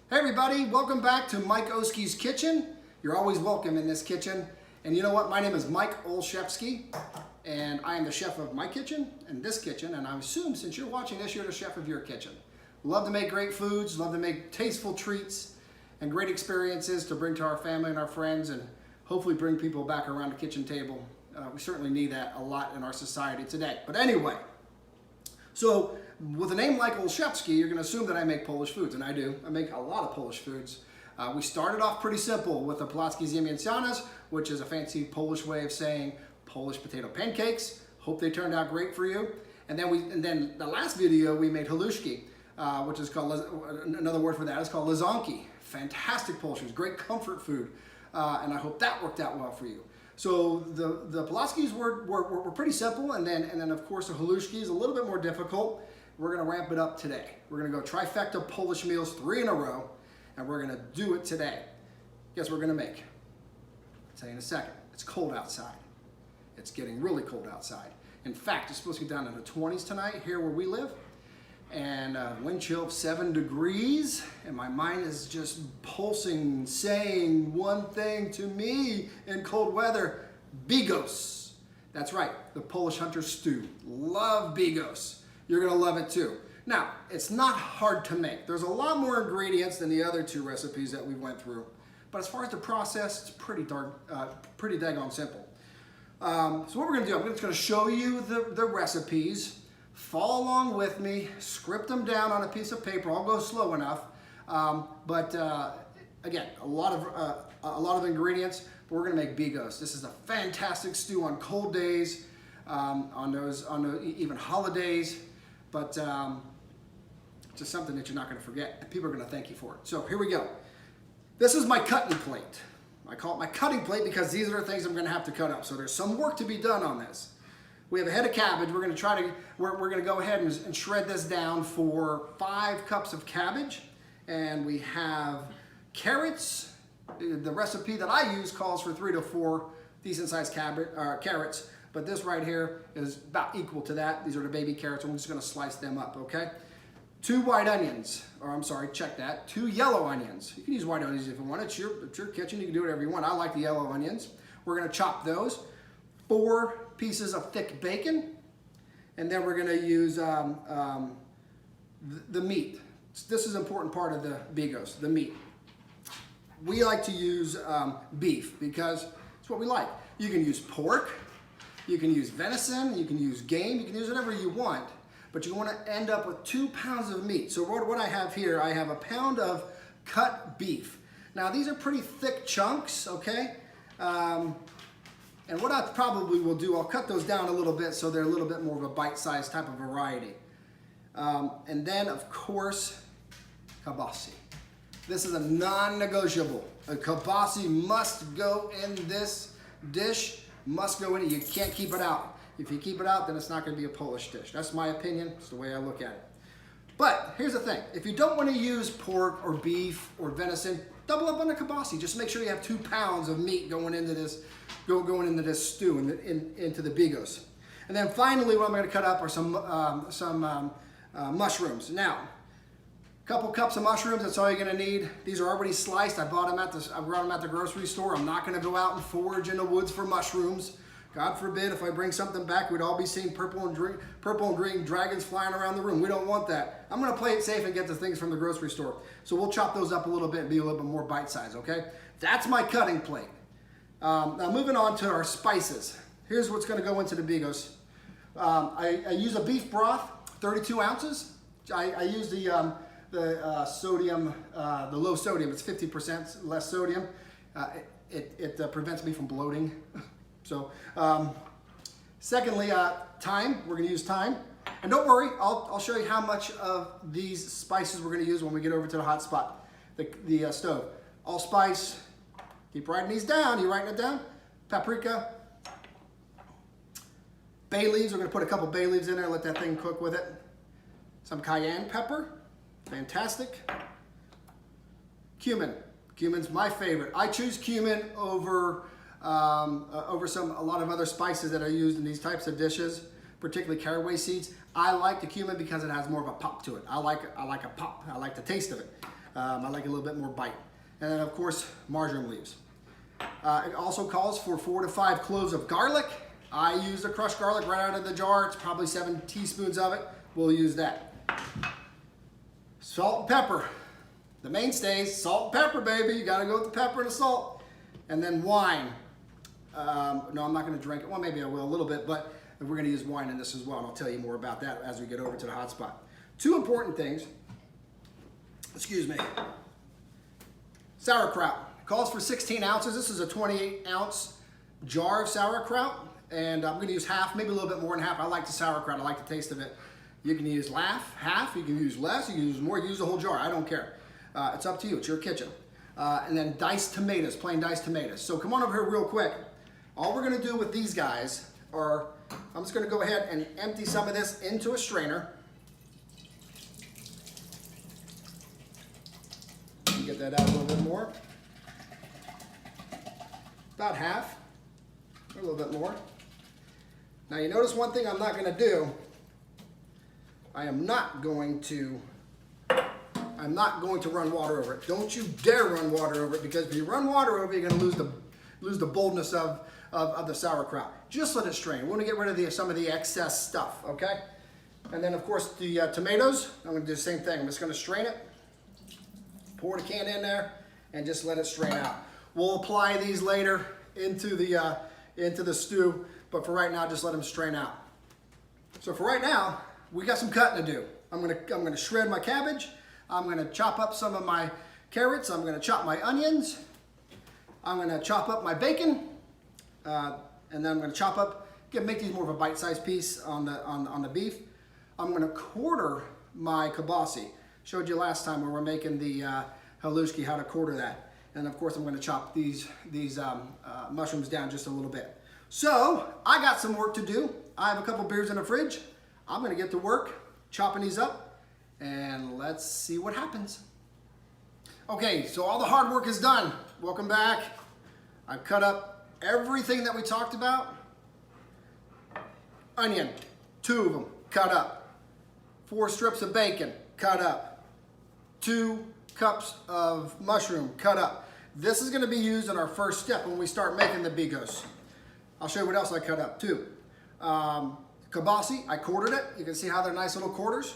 Hey everybody, welcome back to Mike Oski's Kitchen. You're always welcome in this kitchen. And you know what? My name is Mike Olszewski, and I am the chef of my kitchen and this kitchen, and I assume since you're watching this, you're the chef of your kitchen. Love to make great foods, love to make tasteful treats and great experiences to bring to our family and our friends, and hopefully bring people back around the kitchen table. We certainly need that a lot in our society today. But anyway, so with a name like Olszewski, you're going to assume that I make Polish foods, and I do. I make a lot of Polish foods. We started off pretty simple with the placki ziemięciane, which is a fancy Polish way of saying Polish potato pancakes. Hope they turned out great for you. And then the last video we made haluszki, which is called, another word for that is called lezonki. Fantastic Polish foods, great comfort food, and I hope that worked out well for you. So the polackis were pretty simple, and then of course the haluszki is a little bit more difficult. We're going to ramp it up today. We're going to go trifecta Polish meals, 3 in a row, and we're going to do it today. Guess what we're going to make? I'll tell you in a second. It's cold outside. It's getting really cold outside. In fact, it's supposed to get down into the 20s tonight here where we live, and wind chill of 7 degrees, and my mind is just pulsing, saying one thing to me in cold weather: Bigos. That's right, the Polish hunter stew. Love Bigos. You're gonna love it too. Now, it's not hard to make. There's a lot more ingredients than the other 2 recipes that we went through, but as far as the process, it's pretty daggone simple. So what we're gonna do, I'm just gonna show you the recipes. Follow along with me, script them down on a piece of paper. I'll go slow enough, again, a lot of ingredients. But we're gonna make Bigos. This is a fantastic stew on cold days, on even holidays, but just something that you're not gonna forget, and people are gonna thank you for it. So here we go. This is my cutting plate. I call it my cutting plate because these are the things I'm gonna have to cut up. So there's some work to be done on this. We have a head of cabbage. We're gonna go ahead and shred this down for 5 cups of cabbage. And we have carrots. The recipe that I use calls for 3 to 4 decent sized carrots, but this right here is about equal to that. These are the baby carrots. I'm just gonna slice them up, okay? 2 white onions, or I'm sorry, check that. 2 yellow onions. You can use white onions if you want. It's your kitchen, you can do whatever you want. I like the yellow onions. We're gonna chop those. 4 pieces of thick bacon, and then we're going to use the meat. This is an important part of the Bigos, the meat. We like to use beef because it's what we like. You can use pork, you can use venison, you can use game, you can use whatever you want, but you want to end up with 2 pounds of meat. So what I have here, I have 1 pound of cut beef. Now these are pretty thick chunks, okay? And what I probably will do, I'll cut those down a little bit so they're a little bit more of a bite-sized type of variety. And then, of course, kielbasa. This is a non-negotiable. A kielbasa must go in this dish, must go in it. You can't keep it out. If you keep it out, then it's not going to be a Polish dish. That's my opinion. It's the way I look at it. But here's the thing. If you don't want to use pork or beef or venison, double up on the kielbasa. Just make sure you have 2 pounds of meat going into this stew, into the Bigos. And then finally, what I'm going to cut up are some mushrooms. Now, a couple cups of mushrooms. That's all you're going to need. These are already sliced. I brought them at the grocery store. I'm not going to go out and forage in the woods for mushrooms. God forbid, if I bring something back, we'd all be seeing purple and green dragons flying around the room. We don't want that. I'm going to play it safe and get the things from the grocery store. So we'll chop those up a little bit and be a little bit more bite-sized, okay? That's my cutting plate. Now moving on to our spices. Here's what's going to go into the Bigos. I use a beef broth, 32 ounces. I use the sodium, the low sodium. It's 50% less sodium. It prevents me from bloating. So, secondly, thyme. We're going to use thyme. And don't worry, I'll show you how much of these spices we're going to use when we get over to the hot spot, the stove. Allspice. Keep writing these down. You writing it down? Paprika. Bay leaves. We're going to put a couple bay leaves in there and let that thing cook with it. Some cayenne pepper. Fantastic. Cumin. Cumin's my favorite. I choose cumin over a lot of other spices that are used in these types of dishes, particularly caraway seeds. I like the cumin because it has more of a pop to it. I like a pop. I like the taste of it. I like a little bit more bite. And then of course, marjoram leaves. It also calls for 4 to 5 cloves of garlic. I use the crushed garlic right out of the jar. It's probably 7 teaspoons of it. We'll use that. Salt and pepper. The mainstays, salt and pepper, baby. You gotta go with the pepper and the salt. And then wine. No, I'm not gonna drink it. Well, maybe I will a little bit, but we're gonna use wine in this as well, and I'll tell you more about that as we get over to the hot spot. 2 important things. Excuse me. Sauerkraut. It calls for 16 ounces. This is a 28-ounce jar of sauerkraut, and I'm gonna use half, maybe a little bit more than half. I like the sauerkraut, I like the taste of it. You can use half, you can use less, you can use more, you can use the whole jar, I don't care. It's up to you, it's your kitchen. And then diced tomatoes, plain diced tomatoes. So come on over here real quick. All we're gonna do with these guys are, I'm just gonna go ahead and empty some of this into a strainer. Get that out a little bit more. About half, or a little bit more. Now you notice one thing I'm not gonna do. I'm not going to run water over it. Don't you dare run water over it, because if you run water over it, you're gonna lose the boldness of the sauerkraut. Just let it strain. We want to get rid of some of the excess stuff, okay? And then of course the tomatoes, I'm gonna do the same thing. I'm just gonna strain it, pour the can in there, and just let it strain out. We'll apply these later into the stew, but for right now, just let them strain out. So for right now, we got some cutting to do. I'm gonna shred my cabbage. I'm gonna chop up some of my carrots. I'm gonna chop my onions. I'm gonna chop up my bacon, and then I'm gonna chop up, make these more of a bite-sized piece on the beef. I'm gonna quarter my kielbasa. Showed you last time when we were making the halushki how to quarter that. And of course, I'm gonna chop these mushrooms down just a little bit. So I got some work to do. I have a couple beers in the fridge. I'm gonna get to work chopping these up, and let's see what happens. Okay, so all the hard work is done. Welcome back. I've cut up everything that we talked about. Onion, 2 of them, cut up. 4 strips of bacon, cut up. 2 cups of mushroom, cut up. This is gonna be used in our first step when we start making the bigos. I'll show you what else I cut up too. Kielbasa, I quartered it. You can see how they're nice little quarters.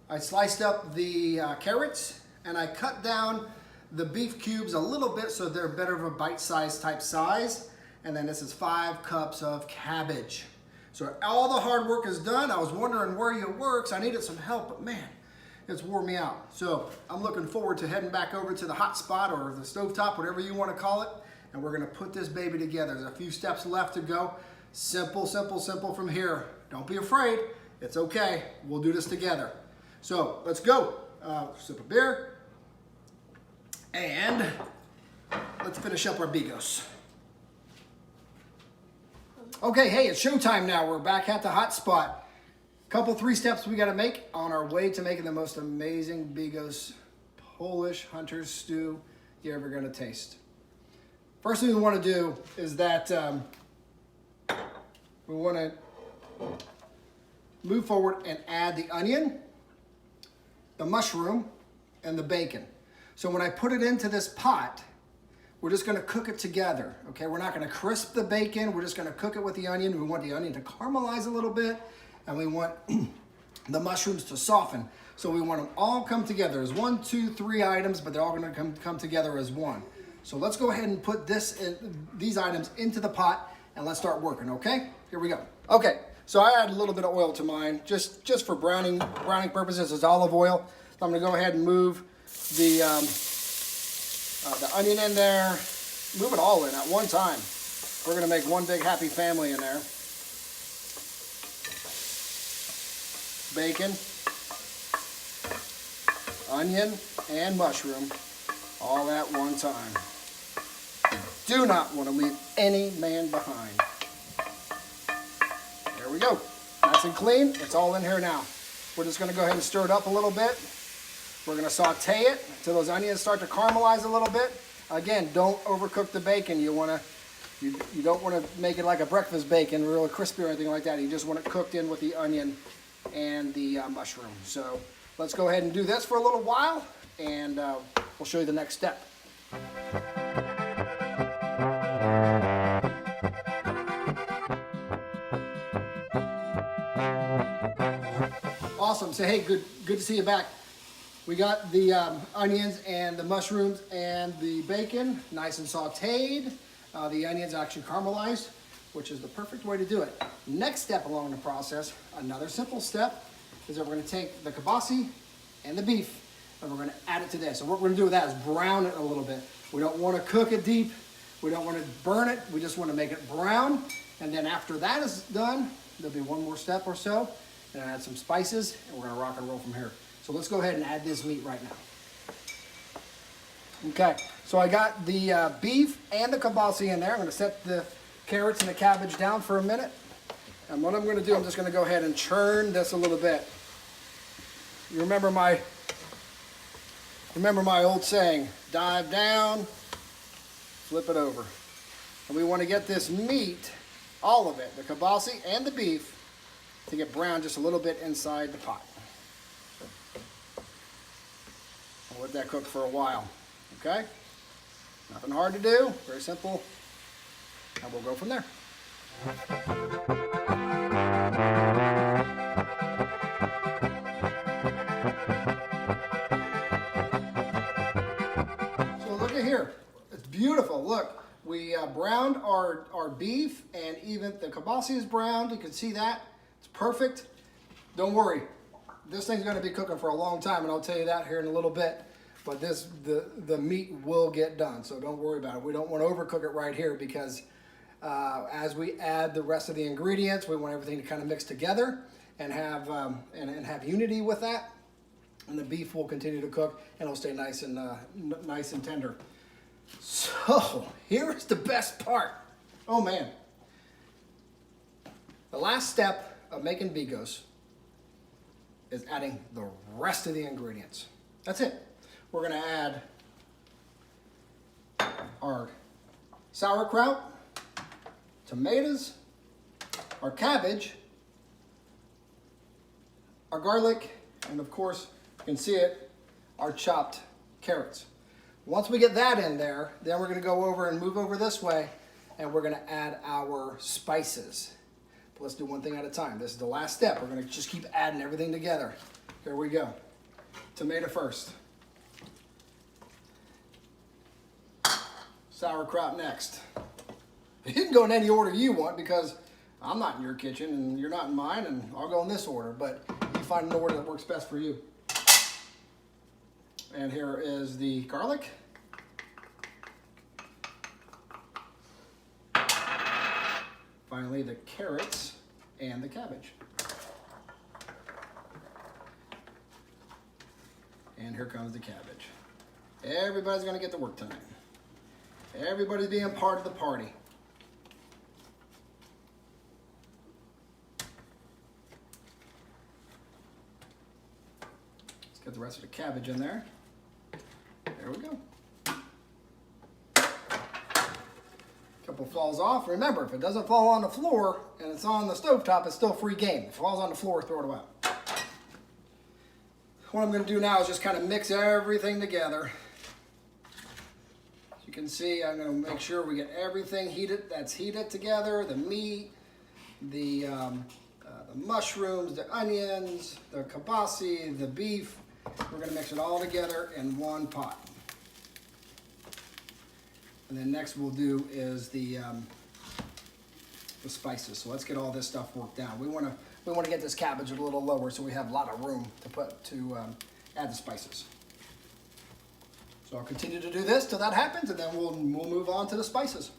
I sliced up the carrots, and I cut down the beef cubes a little bit so they're better of a bite-sized type size. And then this is 5 cups of cabbage. So all the hard work is done. I was wondering where you were, because I needed some help, but man, it's wore me out. So I'm looking forward to heading back over to the hot spot or the stovetop, whatever you want to call it. And we're gonna put this baby together. There's a few steps left to go. Simple, simple, simple from here. Don't be afraid. It's okay. We'll do this together. So let's go. Sip of beer. And let's finish up our bigos. Okay, hey, it's showtime now. We're back at the hot spot. Couple 3 steps we gotta make on our way to making the most amazing bigos Polish hunter's stew you're ever gonna taste. First thing we wanna do is that we wanna move forward and add the onion, the mushroom, and the bacon. So when I put it into this pot, we're just gonna cook it together, okay? We're not gonna crisp the bacon, we're just gonna cook it with the onion. We want the onion to caramelize a little bit, and we want the mushrooms to soften. So we want them all come together. There's 1, 2, 3 items, but they're all gonna come together as one. So let's go ahead and put these items into the pot, and let's start working, okay? Here we go. Okay, so I add a little bit of oil to mine, just for browning purposes. It's olive oil. So I'm gonna go ahead and move the onion in there. Move it all in at one time. We're gonna make one big happy family in there. Bacon, onion, and mushroom, all at one time. Do not want to leave any man behind. There we go. Nice and clean. It's all in here now. We're just going to go ahead and stir it up a little bit. We're going to saute it until those onions start to caramelize a little bit. Again, don't overcook the bacon. You don't want to make it like a breakfast bacon, really crispy or anything like that. You just want it cooked in with the onion and the mushroom. So let's go ahead and do this for a little while, and we'll show you the next step. Awesome. So hey, good to see you back. We got the onions and the mushrooms and the bacon nice and sauteed. The onions actually caramelized, which is the perfect way to do it. Next step along the process, another simple step, is that we're going to take the kibasi and the beef and we're going to add it to this. And what we're going to do with that is brown it a little bit. We don't want to cook it deep. We don't want to burn it. We just want to make it brown. And then after that is done, there'll be one more step or so. And add some spices, and we're going to rock and roll from here. So let's go ahead and add this meat right now. Okay, so I got the beef and the kibasi in there. I'm going to set the carrots and the cabbage down for a minute. And what I'm going to do, I'm just going to go ahead and churn this a little bit. You remember my old saying, dive down, flip it over. And we want to get this meat, all of it, the kibasi and the beef, to get brown just a little bit inside the pot. I'll let that cook for a while, okay? Nothing hard to do, very simple, and we'll go from there. So look at here, it's beautiful, look. We browned our beef, and even the kibasi is browned, you can see that. It's perfect. Don't worry, this thing's going to be cooking for a long time, and I'll tell you that here in a little bit. But the meat will get done, so don't worry about it. We don't want to overcook it right here because as we add the rest of the ingredients, we want everything to kind of mix together and have have unity with that. And the beef will continue to cook, and it'll stay nice and tender. So here's the best part. Oh man, the last step of making Bigos is adding the rest of the ingredients. That's it. We're going to add our sauerkraut, tomatoes, our cabbage, our garlic, and of course, you can see it, our chopped carrots. Once we get that in there, then we're going to go over and move over this way, and we're going to add our spices. But let's do one thing at a time. This is the last step. We're going to just keep adding everything together. Here we go. Tomato first. Sauerkraut next. You can go in any order you want because I'm not in your kitchen and you're not in mine, and I'll go in this order, but you find an order that works best for you. And here is the garlic. Finally, the carrots and the cabbage. And here comes the cabbage. Everybody's going to get to work tonight. Everybody's being part of the party. Let's get the rest of the cabbage in there. There we go. Couple falls off. Remember, if it doesn't fall on the floor and it's on the stovetop, it's still free game. If it falls on the floor, throw it away. What I'm going to do now is just kind of mix everything together. As you can see, I'm going to make sure we get everything heated together. The meat, the mushrooms, the onions, the kibasi, the beef. We're going to mix it all together in one pot. And then next we'll do is the spices. So let's get all this stuff worked out. We want to get this cabbage a little lower so we have a lot of room to add the spices. So I'll continue to do this till that happens, and then we'll move on to the spices.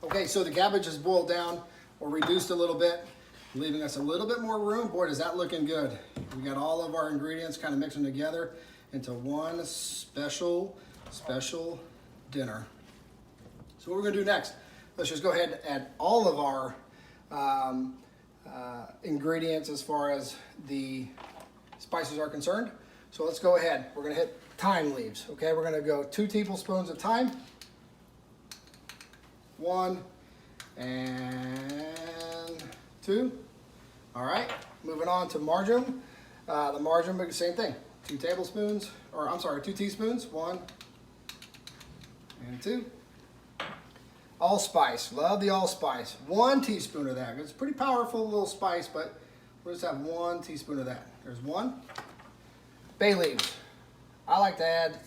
Okay, so the cabbage is boiled down or reduced a little bit, leaving us a little bit more room. Boy, does that looking good. We got all of our ingredients kind of mixing together into one special dinner. So what we're going to do next, let's just go ahead and add all of our ingredients as far as the spices are concerned. So let's go ahead. We're going to hit thyme leaves. Okay, we're going to go 2 tablespoons of thyme. 1 and 2. All right, moving on to marjoram. The marjoram, same thing. 2 tablespoons, or I'm sorry, 2 teaspoons. 1 and 2. Allspice, love the allspice. 1 teaspoon of that. It's a pretty powerful little spice, but we'll just have 1 teaspoon of that. There's 1. Bay leaves. I like to add,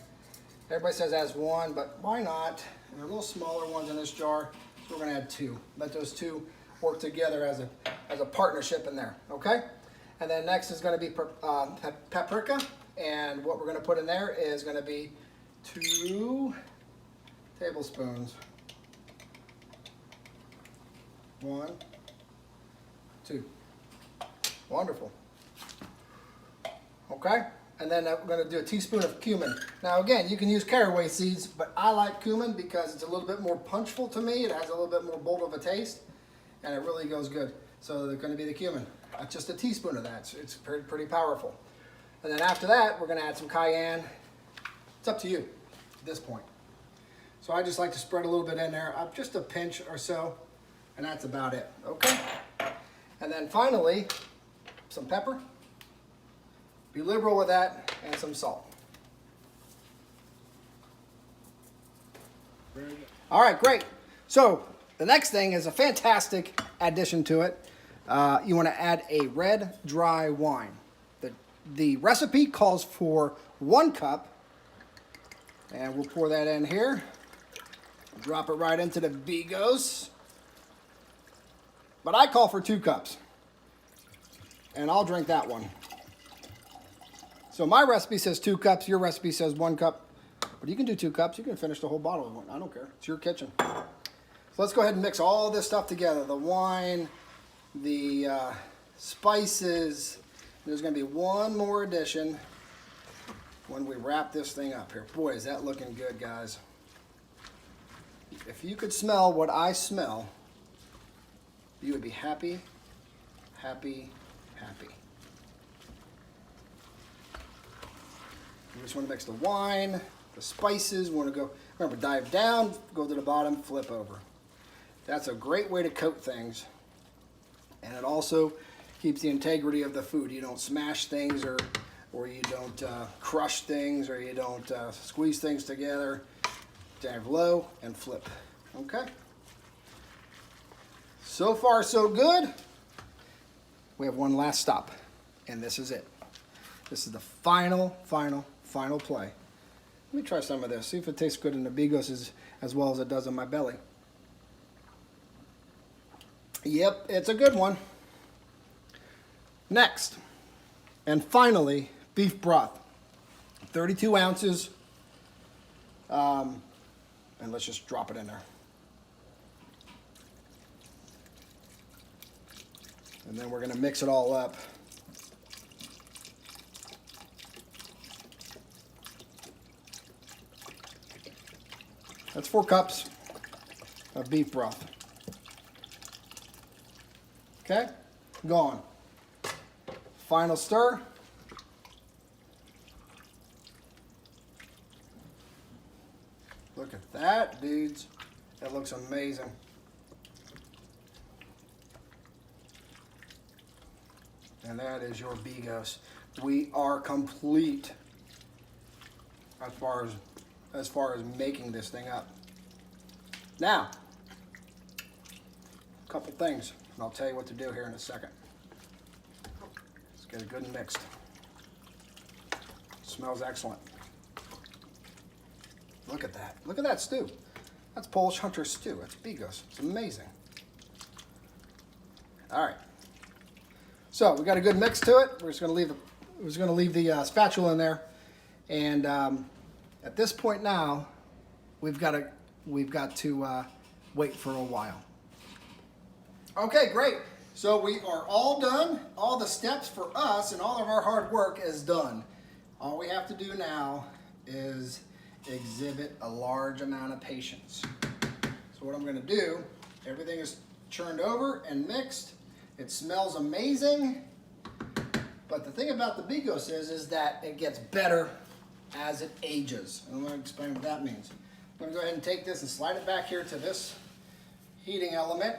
everybody says adds 1, but why not? And there are little smaller ones in this jar, so we're gonna add 2. Let those 2 work together as a partnership in there, okay? And then next is gonna be paprika, and what we're gonna put in there is gonna be 2 tablespoons. 1, 2. Wonderful. Okay, and then we're going to do a teaspoon of cumin. Now again, you can use caraway seeds, but I like cumin because it's a little bit more punchful to me. It has a little bit more bold of a taste, and it really goes good. So they're going to be the cumin. Just a teaspoon of that. So it's pretty powerful. And then after that, we're going to add some cayenne. It's up to you at this point. So I just like to spread a little bit in there, just a pinch or so. And that's about it, okay? And then finally, some pepper. Be liberal with that, and some salt. All right, great. So the next thing is a fantastic addition to it. You want to add a red dry wine. The recipe calls for 1 cup, and we'll pour that in here. Drop it right into the Bigos. But I call for 2 cups, and I'll drink that one. So my recipe says 2 cups, your recipe says 1 cup, but you can do 2 cups. You can finish the whole bottle with one. I don't care. It's your kitchen. So let's go ahead and mix all this stuff together. The wine, the spices. There's going to be one more addition when we wrap this thing up here. Boy, is that looking good, guys. If you could smell what I smell, you would be happy, happy, happy. You just want to mix the wine, the spices. We want to go, remember, dive down, go to the bottom, flip over. That's a great way to coat things. And it also keeps the integrity of the food. You don't smash things, or you don't crush things, or you don't squeeze things together. Dive low and flip. Okay? So far, so good. We have one last stop, and this is it. This is the final play. Let me try some of this, see if it tastes good in the Bigos as well as it does in my belly. Yep, it's a good one. Next, and finally, beef broth. 32 ounces, and let's just drop it in there. And then we're going to mix it all up. That's 4 cups of beef broth. Okay, gone. Final stir. Look at that, dudes. That looks amazing. And that is your Bigos. We are complete as far as making this thing up. Now, a couple things, and I'll tell you what to do here in a second. Let's get it good and mixed. It smells excellent. Look at that. Look at that stew. That's Polish Hunter stew. That's Bigos. It's amazing. All right. So we got a good mix to it. We're just going to leave the spatula in there, and at this point now, we've got to wait for a while. Okay, great. So we are all done. All the steps for us and all of our hard work is done. All we have to do now is exhibit a large amount of patience. So what I'm going to do, everything is churned over and mixed. It smells amazing, but the thing about the Bigos is that it gets better as it ages. And I'm going to explain what that means. I'm going to go ahead and take this and slide it back here to this heating element.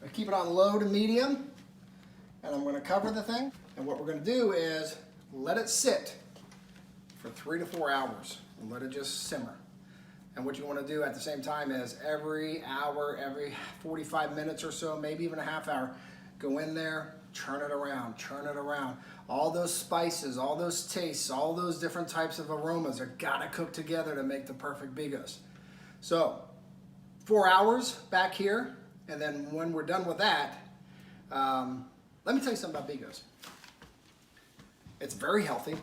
I keep it on low to medium, and I'm going to cover the thing. And what we're going to do is let it sit for 3 to 4 hours and let it just simmer. And what you want to do at the same time is every hour, every 45 minutes or so, maybe even a half hour, go in there, churn it around, churn it around. All those spices, all those tastes, all those different types of aromas are gotta cook together to make the perfect Bigos. So 4 hours back here, and then when we're done with that, let me tell you something about Bigos. It's very healthy.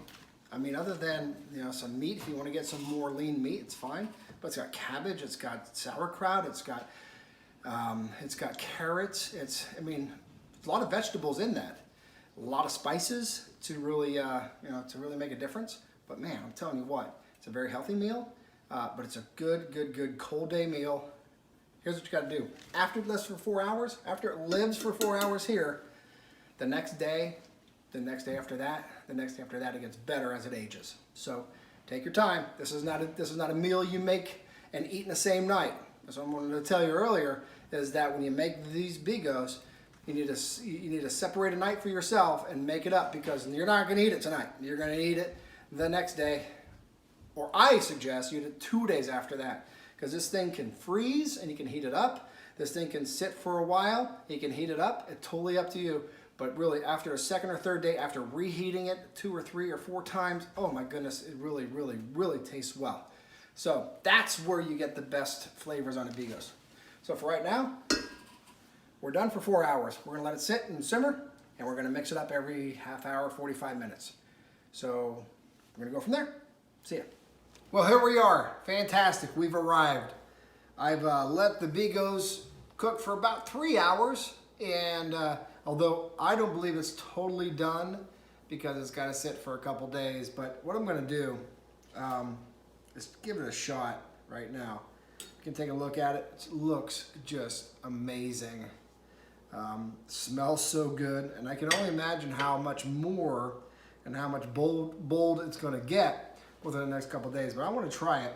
I mean, other than, you know, some meat, if you want to get some more lean meat, it's fine. But it's got cabbage, it's got sauerkraut, it's got carrots. I mean, a lot of vegetables in that. A lot of spices to really, to really make a difference. But man, I'm telling you what, it's a very healthy meal, but it's a good cold day meal. Here's what you got to do. After it lives for 4 hours, after it lives for 4 hours here, the next day after that, the next day after that, it gets better as it ages. So take your time. This is not a meal you make and eat in the same night. That's what I wanted to tell you earlier, is that when you make these Bigos, you need to separate a night for yourself and make it up, because you're not going to eat it tonight. You're going to eat it the next day, or I suggest you eat it 2 days after that, because this thing can freeze and you can heat it up. This thing can sit for a while. You can heat it up. It's totally up to you. But really, after a second or third day, after reheating it 2 or 3 or 4 times, oh my goodness, it really tastes well. So that's where you get the best flavors on the Bigos. So for right now, we're done for 4 hours. We're gonna let it sit and simmer, and we're gonna mix it up every half hour, 45 minutes. So we're gonna go from there. See ya. Well, here we are. Fantastic, we've arrived. I've let the Bigos cook for about 3 hours, and although I don't believe it's totally done because it's got to sit for a couple days, but what I'm going to do is give it a shot right now. You can take a look at it. It looks just amazing. Smells so good, and I can only imagine how much more and how much bold it's going to get within the next couple days, but I want to try it.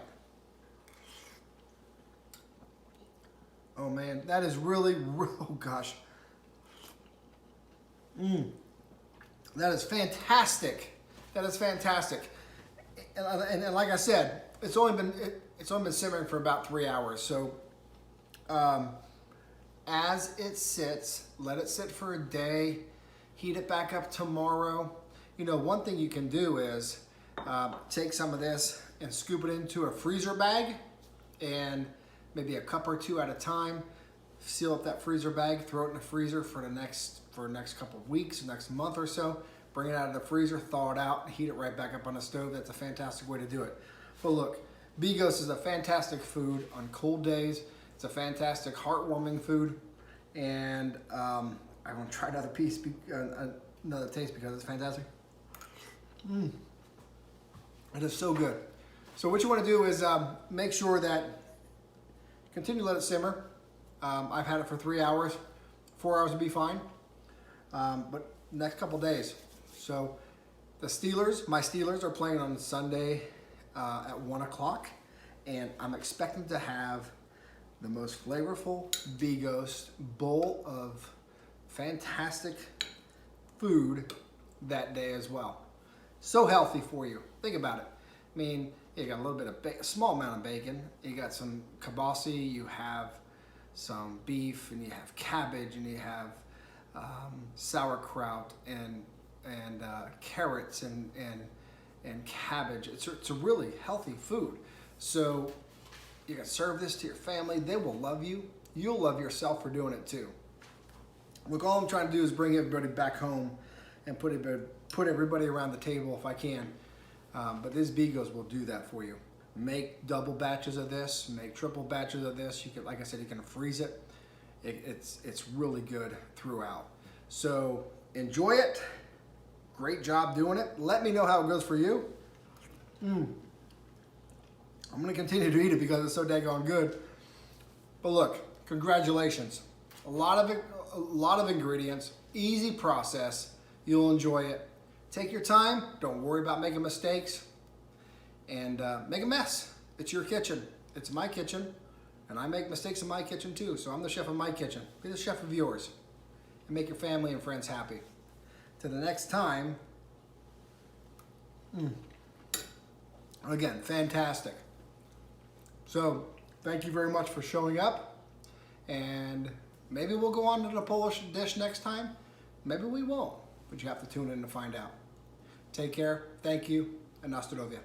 Oh man, that is really, oh gosh. That is fantastic. That is fantastic. And like I said, it's only been simmering for about 3 hours. So as it sits, let it sit for a day. Heat it back up tomorrow. You know, one thing you can do is take some of this and scoop it into a freezer bag, and maybe a cup or 2 at a time. Seal up that freezer bag, throw it in the freezer for the next couple of weeks, next month or so. Bring it out of the freezer, thaw it out, heat it right back up on the stove. That's a fantastic way to do it. But look, Bigos is a fantastic food on cold days. It's a fantastic heartwarming food, and I want to try another piece, another taste, because it's fantastic. It is so good. So what you want to do is make sure that continue to let it simmer. I've had it for 3 hours. 4 hours would be fine. But next couple days. So the Steelers, my Steelers are playing on Sunday at 1 o'clock, and I'm expecting to have the most flavorful Bigos bowl of fantastic food that day as well. So healthy for you. Think about it. I mean, you got a little bit of a small amount of bacon. You got some kielbasa. You have some beef, and you have cabbage, and you have sauerkraut and carrots and cabbage. It's a really healthy food. So you can serve this to your family. They will love you. You'll love yourself for doing it too. Look, all I'm trying to do is bring everybody back home and put everybody around the table if I can. But these Bigos will do that for you. Make double batches of this, make triple batches of this. You can, like I said, you can freeze it. It's really good throughout. So enjoy it. Great job doing it. Let me know how it goes for you. I'm gonna continue to eat it because it's so daggone good. But look, congratulations. A lot of ingredients, easy process. You'll enjoy it. Take your time. Don't worry about making mistakes. And make a mess. It's your kitchen. It's my kitchen. And I make mistakes in my kitchen too. So I'm the chef of my kitchen. Be the chef of yours. And make your family and friends happy. Till the next time. Again, fantastic. So thank you very much for showing up, and maybe we'll go on to the Polish dish next time. Maybe we won't, but you have to tune in to find out. Take care, thank you, and na zdrowie.